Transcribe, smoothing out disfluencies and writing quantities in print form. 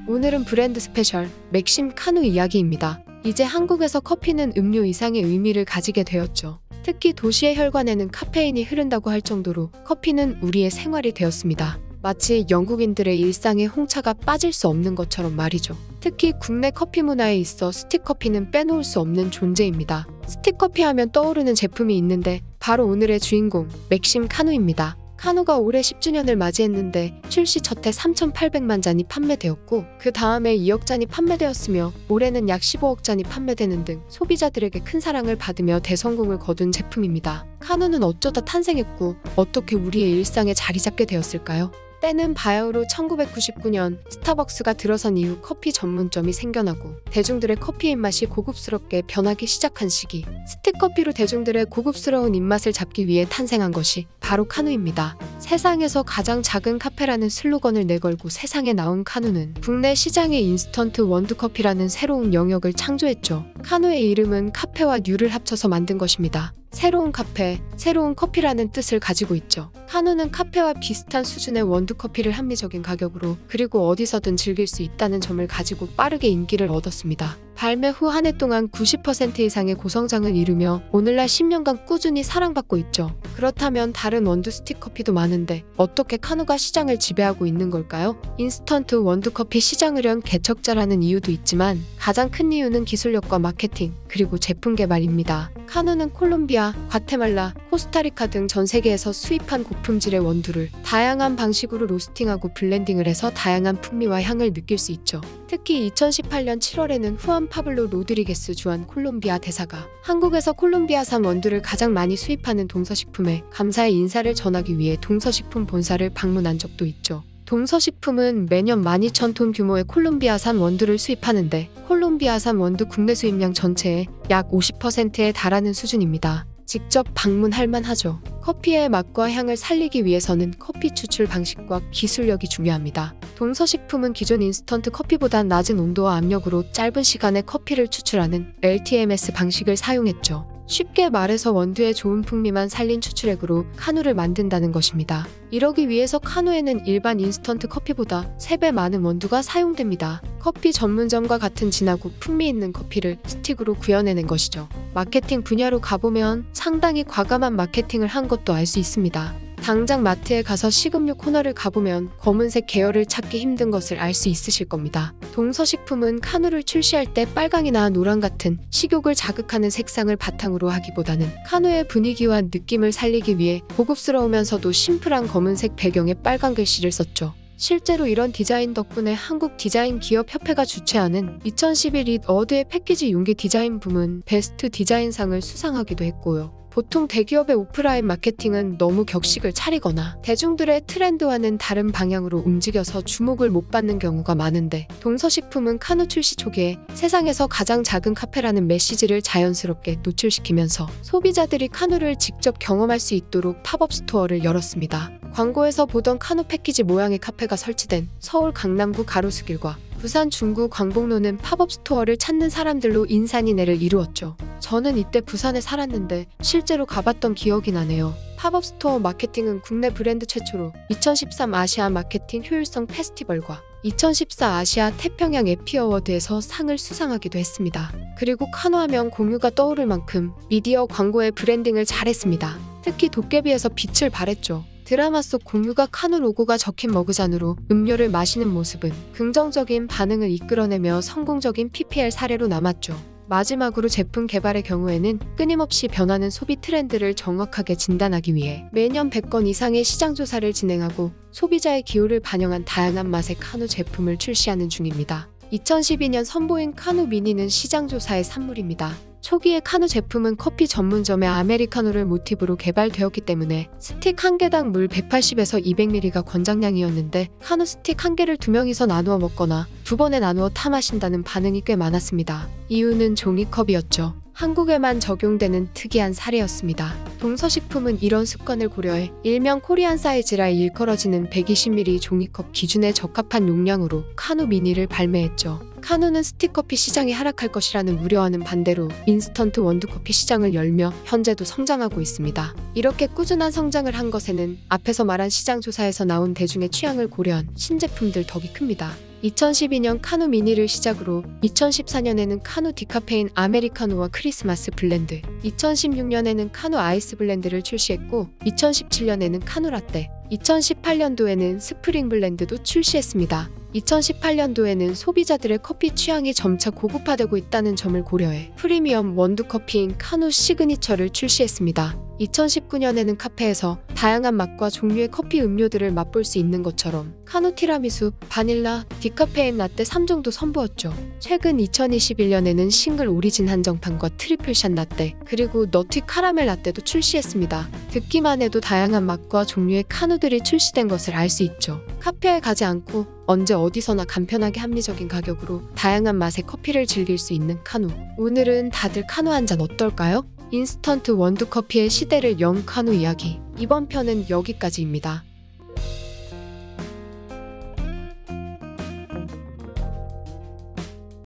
오늘은 브랜드 스페셜 맥심 카누 이야기입니다. 이제 한국에서 커피는 음료 이상의 의미를 가지게 되었죠. 특히 도시의 혈관에는 카페인이 흐른다고 할 정도로 커피는 우리의 생활이 되었습니다. 마치 영국인들의 일상에 홍차가 빠질 수 없는 것처럼 말이죠. 특히 국내 커피 문화에 있어 스틱커피는 빼놓을 수 없는 존재입니다. 스틱커피 하면 떠오르는 제품이 있는데 바로 오늘의 주인공 맥심 카누입니다. 카누가 올해 10주년을 맞이했는데 출시 첫 해 3,800만 잔이 판매되었고 그 다음에 2억 잔이 판매되었으며 올해는 약 15억 잔이 판매되는 등 소비자들에게 큰 사랑을 받으며 대성공을 거둔 제품입니다. 카누는 어쩌다 탄생했고 어떻게 우리의 일상에 자리 잡게 되었을까요? 때는 바야흐로 1999년 스타벅스가 들어선 이후 커피 전문점이 생겨나고 대중들의 커피 입맛이 고급스럽게 변하기 시작한 시기, 스틱커피로 대중들의 고급스러운 입맛을 잡기 위해 탄생한 것이 바로 카누입니다. 세상에서 가장 작은 카페라는 슬로건을 내걸고 세상에 나온 카누는 국내 시장의 인스턴트 원두커피라는 새로운 영역을 창조했죠. 카누의 이름은 카페와 뉴를 합쳐서 만든 것입니다. 새로운 카페, 새로운 커피라는 뜻을 가지고 있죠. 카누는 카페와 비슷한 수준의 원두커피를 합리적인 가격으로 그리고 어디서든 즐길 수 있다는 점을 가지고 빠르게 인기를 얻었습니다. 발매 후 한 해 동안 90% 이상의 고성장을 이루며 오늘날 10년간 꾸준히 사랑받고 있죠. 그렇다면 다른 원두 스틱커피도 많은데 어떻게 카누가 시장을 지배하고 있는 걸까요? 인스턴트 원두커피 시장을 연 개척자라는 이유도 있지만 가장 큰 이유는 기술력과 마케팅, 그리고 제품 개발입니다. 카누는 콜롬비아, 과테말라, 코스타리카 등 전 세계에서 수입한 고품질의 원두를 다양한 방식으로 로스팅하고 블렌딩을 해서 다양한 풍미와 향을 느낄 수 있죠. 특히 2018년 7월에는 후안 파블로 로드리게스 주한 콜롬비아 대사가 한국에서 콜롬비아산 원두를 가장 많이 수입하는 동서식품에 감사의 인사를 전하기 위해 동서식품 본사를 방문한 적도 있죠. 동서식품은 매년 12,000톤 규모의 콜롬비아산 원두를 수입하는데 콜롬비아산 원두 국내 수입량 전체의 약 50%에 달하는 수준입니다. 직접 방문할 만하죠. 커피의 맛과 향을 살리기 위해서는 커피 추출 방식과 기술력이 중요합니다. 동서식품은 기존 인스턴트 커피보다 낮은 온도와 압력으로 짧은 시간에 커피를 추출하는 LTMS 방식을 사용했죠. 쉽게 말해서 원두의 좋은 풍미만 살린 추출액으로 카누를 만든다는 것입니다. 이러기 위해서 카누에는 일반 인스턴트 커피보다 3배 많은 원두가 사용됩니다. 커피 전문점과 같은 진하고 풍미 있는 커피를 스틱으로 구현해낸 것이죠. 마케팅 분야로 가보면 상당히 과감한 마케팅을 한 것도 알 수 있습니다. 당장 마트에 가서 식음료 코너를 가보면 검은색 계열을 찾기 힘든 것을 알 수 있으실 겁니다. 동서식품은 카누를 출시할 때 빨강이나 노랑 같은 식욕을 자극하는 색상을 바탕으로 하기보다는 카누의 분위기와 느낌을 살리기 위해 고급스러우면서도 심플한 검은색 배경에 빨간 글씨를 썼죠. 실제로 이런 디자인 덕분에 한국 디자인 기업 협회가 주최하는 2011 잇 어드의 패키지 용기 디자인 부문 베스트 디자인상을 수상하기도 했고요. 보통 대기업의 오프라인 마케팅은 너무 격식을 차리거나 대중들의 트렌드와는 다른 방향으로 움직여서 주목을 못 받는 경우가 많은데 동서식품은 카누 출시 초기에 세상에서 가장 작은 카페라는 메시지를 자연스럽게 노출시키면서 소비자들이 카누를 직접 경험할 수 있도록 팝업 스토어를 열었습니다. 광고에서 보던 카누 패키지 모양의 카페가 설치된 서울 강남구 가로수길과 부산 중구 광복로는 팝업 스토어를 찾는 사람들로 인산인해를 이루었죠. 저는 이때 부산에 살았는데 실제로 가봤던 기억이 나네요. 팝업 스토어 마케팅은 국내 브랜드 최초로 2013 아시아 마케팅 효율성 페스티벌과 2014 아시아 태평양 에피 어워드에서 상을 수상하기도 했습니다. 그리고 카누하면 공유가 떠오를 만큼 미디어 광고의 브랜딩을 잘했습니다. 특히 도깨비에서 빛을 발했죠. 드라마 속 공유가 카누 로고가 적힌 머그잔으로 음료를 마시는 모습은 긍정적인 반응을 이끌어내며 성공적인 PPL 사례로 남았죠. 마지막으로 제품 개발의 경우에는 끊임없이 변하는 소비 트렌드를 정확하게 진단하기 위해 매년 100건 이상의 시장 조사를 진행하고 소비자의 기호를 반영한 다양한 맛의 카누 제품을 출시하는 중입니다. 2012년 선보인 카누 미니는 시장 조사의 산물입니다. 초기의 카누 제품은 커피 전문점의 아메리카노를 모티브로 개발되었기 때문에 스틱 1개당 물 180에서 200ml가 권장량이었는데 카누 스틱 1개를 2명이서 나누어 먹거나 2번에 나누어 타 마신다는 반응이 꽤 많았습니다. 이유는 종이컵이었죠. 한국에만 적용되는 특이한 사례였습니다. 동서식품은 이런 습관을 고려해 일명 코리안 사이즈라 일컬어지는 120ml 종이컵 기준에 적합한 용량으로 카누 미니를 발매했죠. 카누는 스틱커피 시장이 하락할 것이라는 우려와는 반대로 인스턴트 원두커피 시장을 열며 현재도 성장하고 있습니다. 이렇게 꾸준한 성장을 한 것에는 앞에서 말한 시장 조사에서 나온 대중의 취향을 고려한 신제품들 덕이 큽니다. 2012년 카누 미니를 시작으로 2014년에는 카누 디카페인 아메리카노와 크리스마스 블렌드, 2016년에는 카누 아이스 블렌드를 출시했고 2017년에는 카누 라떼, 2018년도에는 스프링 블렌드도 출시했습니다. 2018년도에는 소비자들의 커피 취향이 점차 고급화되고 있다는 점을 고려해 프리미엄 원두 커피인 카누 시그니처를 출시했습니다. 2019년에는 카페에서 다양한 맛과 종류의 커피 음료들을 맛볼 수 있는 것처럼 카누 티라미수, 바닐라, 디카페인 라떼 3종도 선보였죠. 최근 2021년에는 싱글 오리진 한정판과 트리플샷 라떼, 그리고 너티 카라멜 라떼도 출시했습니다. 듣기만 해도 다양한 맛과 종류의 카누들이 출시된 것을 알 수 있죠. 카페에 가지 않고 언제 어디서나 간편하게 합리적인 가격으로 다양한 맛의 커피를 즐길 수 있는 카누. 오늘은 다들 카누 한 잔 어떨까요? 인스턴트 원두 커피의 시대를 연 카누 이야기. 이번 편은 여기까지입니다.